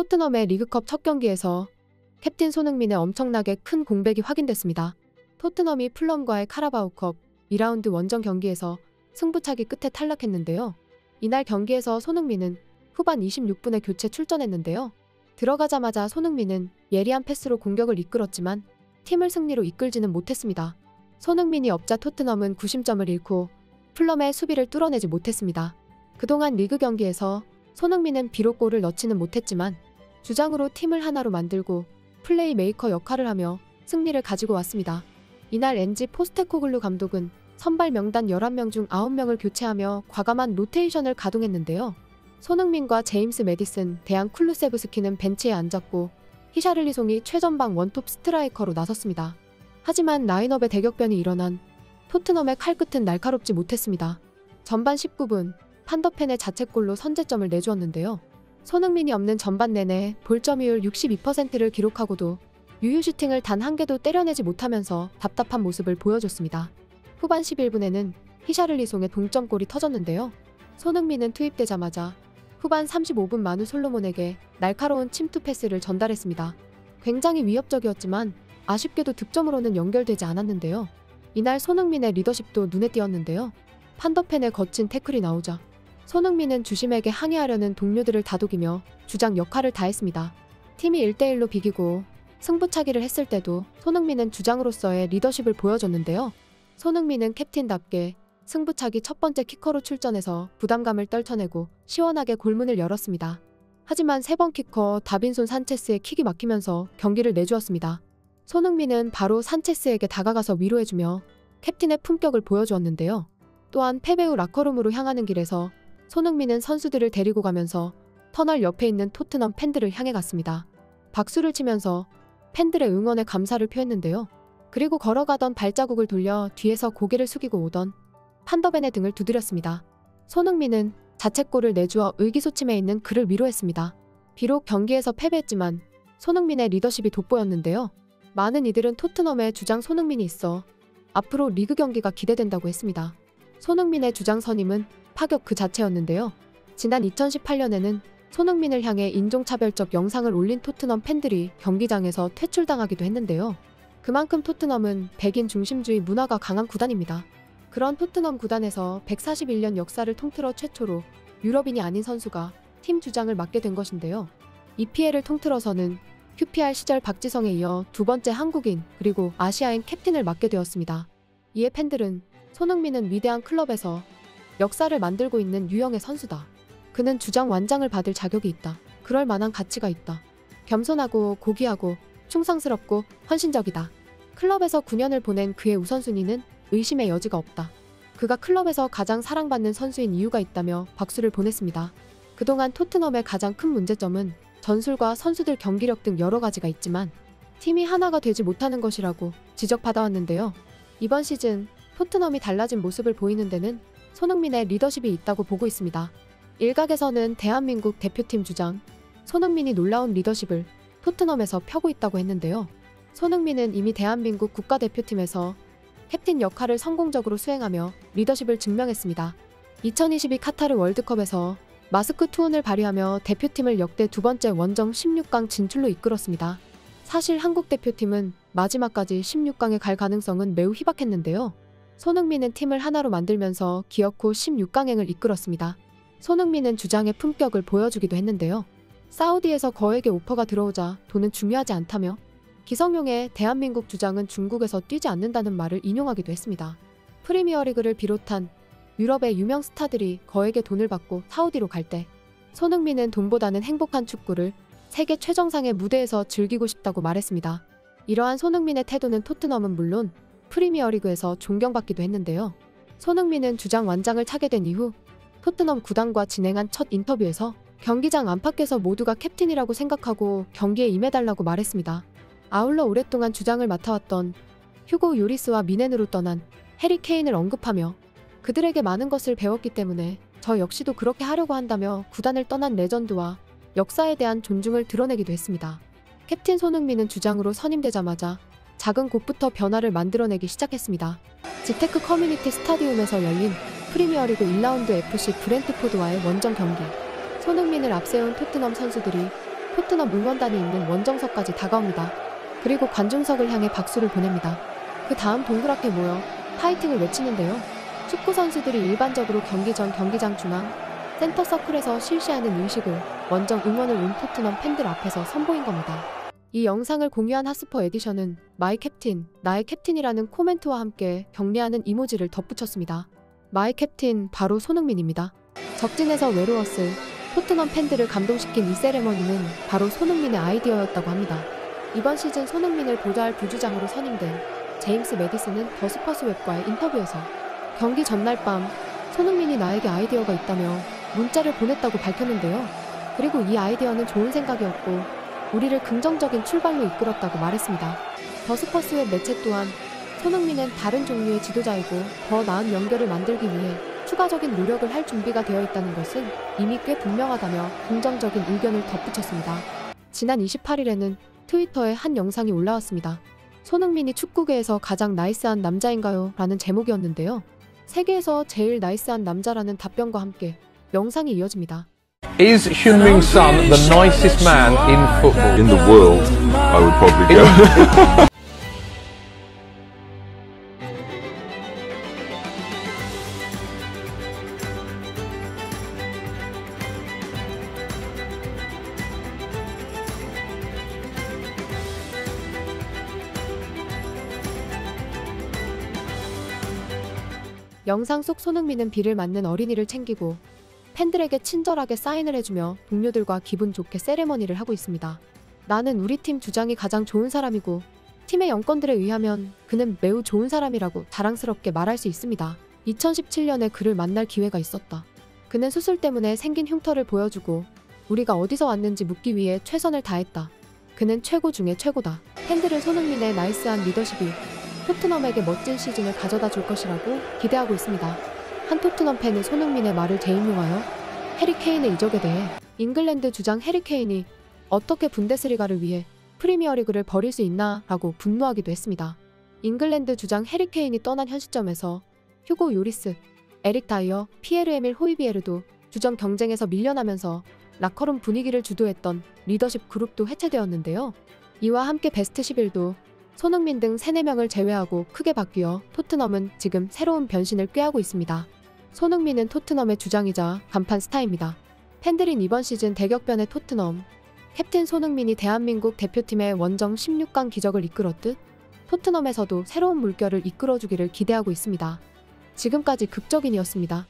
토트넘의 리그컵 첫 경기에서 캡틴 손흥민의 엄청나게 큰 공백이 확인됐습니다. 토트넘이 풀럼과의 카라바오컵 2라운드 원정 경기에서 승부차기 끝에 탈락했는데요. 이날 경기에서 손흥민은 후반 26분에 교체 출전했는데요. 들어가자마자 손흥민은 예리한 패스로 공격을 이끌었지만 팀을 승리로 이끌지는 못했습니다. 손흥민이 없자 토트넘은 구심점을 잃고 풀럼의 수비를 뚫어내지 못했습니다. 그동안 리그 경기에서 손흥민은 비록 골을 넣지는 못했지만 주장으로 팀을 하나로 만들고 플레이메이커 역할을 하며 승리를 가지고 왔습니다. 이날 엔지 포스테코글루 감독은 선발 명단 11명 중 9명을 교체하며 과감한 로테이션을 가동했는데요. 손흥민과 제임스 매디슨, 데안 쿨루세브스키는 벤치에 앉았고 히샤를리송이 최전방 원톱 스트라이커로 나섰습니다. 하지만 라인업의 대격변이 일어난 토트넘의 칼끝은 날카롭지 못했습니다. 전반 19분 판더펜의 자책골로 선제점을 내주었는데요. 손흥민이 없는 전반 내내 볼점유율 62%를 기록하고도 유효 슈팅을 단 한 개도 때려내지 못하면서 답답한 모습을 보여줬습니다. 후반 11분에는 히샤를리송의 동점골이 터졌는데요. 손흥민은 투입되자마자 후반 35분 마누 솔로몬에게 날카로운 침투 패스를 전달했습니다. 굉장히 위협적이었지만 아쉽게도 득점으로는 연결되지 않았는데요. 이날 손흥민의 리더십도 눈에 띄었는데요. 판더펜의 거친 태클이 나오자 손흥민은 주심에게 항의하려는 동료들을 다독이며 주장 역할을 다했습니다. 팀이 1대1로 비기고 승부차기를 했을 때도 손흥민은 주장으로서의 리더십을 보여줬는데요. 손흥민은 캡틴답게 승부차기 첫 번째 키커로 출전해서 부담감을 떨쳐내고 시원하게 골문을 열었습니다. 하지만 세 번 키커 다빈손 산체스의 킥이 막히면서 경기를 내주었습니다. 손흥민은 바로 산체스에게 다가가서 위로해주며 캡틴의 품격을 보여주었는데요. 또한 패배 후 라커룸으로 향하는 길에서 손흥민은 선수들을 데리고 가면서 터널 옆에 있는 토트넘 팬들을 향해 갔습니다. 박수를 치면서 팬들의 응원에 감사를 표했는데요. 그리고 걸어가던 발자국을 돌려 뒤에서 고개를 숙이고 오던 판더벤의 등을 두드렸습니다. 손흥민은 자책골을 내주어 의기소침해 있는 그를 위로했습니다. 비록 경기에서 패배했지만 손흥민의 리더십이 돋보였는데요. 많은 이들은 토트넘의 주장 손흥민이 있어 앞으로 리그 경기가 기대된다고 했습니다. 손흥민의 주장 선임은 파격 그 자체였는데요. 지난 2018년에는 손흥민을 향해 인종차별적 영상을 올린 토트넘 팬들이 경기장에서 퇴출당하기도 했는데요. 그만큼 토트넘은 백인 중심주의 문화가 강한 구단입니다. 그런 토트넘 구단에서 141년 역사를 통틀어 최초로 유럽인이 아닌 선수가 팀 주장을 맡게 된 것인데요. EPL을 통틀어서는 QPR 시절 박지성에 이어 두 번째 한국인 그리고 아시아인 캡틴을 맡게 되었습니다. 이에 팬들은 손흥민은 위대한 클럽에서 역사를 만들고 있는 유형의 선수다. 그는 주장 완장을 받을 자격이 있다. 그럴 만한 가치가 있다. 겸손하고 고귀하고 충성스럽고 헌신적이다. 클럽에서 9년을 보낸 그의 우선순위는 의심의 여지가 없다. 그가 클럽에서 가장 사랑받는 선수인 이유가 있다며 박수를 보냈습니다. 그동안 토트넘의 가장 큰 문제점은 전술과 선수들 경기력 등 여러 가지가 있지만 팀이 하나가 되지 못하는 것이라고 지적받아왔는데요. 이번 시즌 토트넘이 달라진 모습을 보이는 데는 손흥민의 리더십이 있다고 보고 있습니다. 일각에서는 대한민국 대표팀 주장 손흥민이 놀라운 리더십을 토트넘에서 펴고 있다고 했는데요. 손흥민은 이미 대한민국 국가대표팀에서 캡틴 역할을 성공적으로 수행하며 리더십을 증명했습니다. 2022 카타르 월드컵에서 마스크 투혼을 발휘하며 대표팀을 역대 두 번째 원정 16강 진출로 이끌었습니다. 사실 한국 대표팀은 마지막까지 16강에 갈 가능성은 매우 희박했는데요. 손흥민은 팀을 하나로 만들면서 기어코 16강행을 이끌었습니다. 손흥민은 주장의 품격을 보여주기도 했는데요. 사우디에서 거액의 오퍼가 들어오자 돈은 중요하지 않다며 기성용의 대한민국 주장은 중국에서 뛰지 않는다는 말을 인용하기도 했습니다. 프리미어리그를 비롯한 유럽의 유명 스타들이 거액의 돈을 받고 사우디로 갈 때 손흥민은 돈보다는 행복한 축구를 세계 최정상의 무대에서 즐기고 싶다고 말했습니다. 이러한 손흥민의 태도는 토트넘은 물론 프리미어리그에서 존경받기도 했는데요. 손흥민은 주장 완장을 차게 된 이후 토트넘 구단과 진행한 첫 인터뷰에서 경기장 안팎에서 모두가 캡틴이라고 생각하고 경기에 임해달라고 말했습니다. 아울러 오랫동안 주장을 맡아왔던 휴고 요리스와 미넨으로 떠난 해리 케인을 언급하며 그들에게 많은 것을 배웠기 때문에 저 역시도 그렇게 하려고 한다며 구단을 떠난 레전드와 역사에 대한 존중을 드러내기도 했습니다. 캡틴 손흥민은 주장으로 선임되자마자 작은 곳부터 변화를 만들어내기 시작했습니다. 지테크 커뮤니티 스타디움에서 열린 프리미어리그 1라운드 FC 브렌트포드와의 원정 경기. 손흥민을 앞세운 토트넘 선수들이 토트넘 응원단이 있는 원정석까지 다가옵니다. 그리고 관중석을 향해 박수를 보냅니다. 그 다음 동그랗게 모여 파이팅을 외치는데요. 축구 선수들이 일반적으로 경기 전 경기장 중앙 센터 서클에서 실시하는 의식을 원정 응원을 온 토트넘 팬들 앞에서 선보인 겁니다. 이 영상을 공유한 핫스퍼 에디션은 마이 캡틴, 나의 캡틴이라는 코멘트와 함께 격려하는 이모지를 덧붙였습니다. 마이 캡틴 바로 손흥민입니다. 적진에서 외로웠을 토트넘 팬들을 감동시킨 이 세레머니는 바로 손흥민의 아이디어였다고 합니다. 이번 시즌 손흥민을 보좌할 부주장으로 선임된 제임스 매디슨은 더 스퍼스웹과의 인터뷰에서 경기 전날 밤 손흥민이 나에게 아이디어가 있다며 문자를 보냈다고 밝혔는데요. 그리고 이 아이디어는 좋은 생각이었고 우리를 긍정적인 출발로 이끌었다고 말했습니다. 더 스퍼스웹 매체 또한 손흥민은 다른 종류의 지도자이고 더 나은 연결을 만들기 위해 추가적인 노력을 할 준비가 되어 있다는 것은 이미 꽤 분명하다며 긍정적인 의견을 덧붙였습니다. 지난 28일에는 트위터에 한 영상이 올라왔습니다. 손흥민이 축구계에서 가장 나이스한 남자인가요? 라는 제목이었는데요. 세계에서 제일 나이스한 남자라는 답변과 함께 영상이 이어집니다. Is Heung-min Son the nicest man in football? In the world, I would probably go. 영상 속 손흥민은 비를 맞는 어린이를 챙기고 팬들에게 친절하게 사인을 해주며 동료들과 기분 좋게 세레머니를 하고 있습니다. 나는 우리 팀 주장이 가장 좋은 사람이고 팀의 영권들에 의하면 그는 매우 좋은 사람이라고 자랑스럽게 말할 수 있습니다. 2017년에 그를 만날 기회가 있었다. 그는 수술 때문에 생긴 흉터를 보여주고 우리가 어디서 왔는지 묻기 위해 최선을 다했다. 그는 최고 중에 최고다. 팬들은 손흥민의 나이스한 리더십이 토트넘에게 멋진 시즌을 가져다 줄 것이라고 기대하고 있습니다. 한 토트넘 팬은 손흥민의 말을 재인용하여 해리 케인의 이적에 대해 잉글랜드 주장 해리 케인이 어떻게 분데스리가를 위해 프리미어리그를 버릴 수 있나 라고 분노하기도 했습니다. 잉글랜드 주장 해리 케인이 떠난 현 시점에서 휴고 요리스, 에릭 다이어, 피에르 에밀 호이비에르도 주전 경쟁에서 밀려나면서 라커룸 분위기를 주도했던 리더십 그룹도 해체되었는데요. 이와 함께 베스트 11도 손흥민 등 3, 4명을 제외하고 크게 바뀌어 토트넘은 지금 새로운 변신을 꾀하고 있습니다. 손흥민은 토트넘의 주장이자 간판 스타입니다. 팬들인 이번 시즌 대격변의 토트넘, 캡틴 손흥민이 대한민국 대표팀의 원정 16강 기적을 이끌었듯 토트넘에서도 새로운 물결을 이끌어주기를 기대하고 있습니다. 지금까지 극적인이었습니다.